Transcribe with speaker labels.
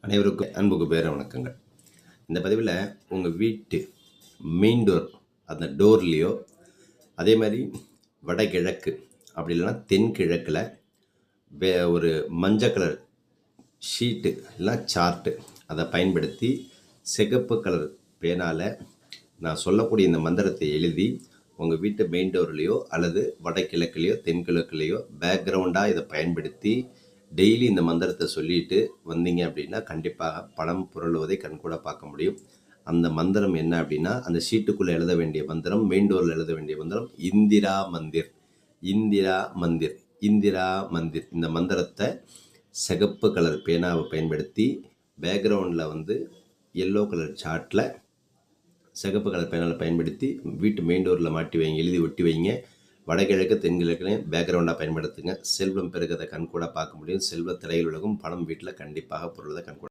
Speaker 1: அனைவருக்கும் அன்புக்கு பேர வணக்கங்கள். இந்த பதிவில் உங்கள் வீட்டு மெயின் டோர் அந்த டோர்லேயோ அதே மாதிரி வடகிழக்கு அப்படி இல்லைன்னா தென்கிழக்கில் ஒரு மஞ்சள் கலர் ஷீட்டு இல்லைனா சார்ட்டு அதை பயன்படுத்தி சிகப்பு கலர் பேனால் நான் சொல்லக்கூடிய இந்த மந்திரத்தை எழுதி உங்கள் வீட்டு மெயின் டோர்லேயோ அல்லது வடகிழக்குலேயோ தென்கிழக்குலேயோ பேக்ரவுண்டாக இதை பயன்படுத்தி டெய்லி இந்த மந்திரத்தை சொல்லிட்டு வந்தீங்க அப்படின்னா கண்டிப்பாக பணம் புரளுவதை கண்கூட பார்க்க முடியும். அந்த மந்திரம் என்ன அப்படின்னா, அந்த ஷீட்டுக்குள்ளே எழுத வேண்டிய மந்திரம், மெயின் டோரில் எழுத வேண்டிய மந்திரம் இந்திரா மந்திர். இந்திரா மந்திர் இந்திரா மந்திர். இந்த மந்திரத்தை சிகப்பு கலர் பேனாவை பயன்படுத்தி பேக்ரவுண்டில் எல்லோ கலர் சார்ட்டில் சிகப்பு கலர் பேனாவில் பயன்படுத்தி வீட்டு மெயின் டோரில் மாட்டி வைங்க, எழுதி ஒட்டி வைங்க. வடகிழக்கு தென்கிழக்குலையும் பேக்ரவுண்டாக பயன்படுத்துங்க. செல்வம் பெருகிறத கண்கூட பார்க்க முடியும். செல்வ திரையில் உலகம் பணம் வீட்டில் கண்டிப்பாக பொருளதை கண்கூட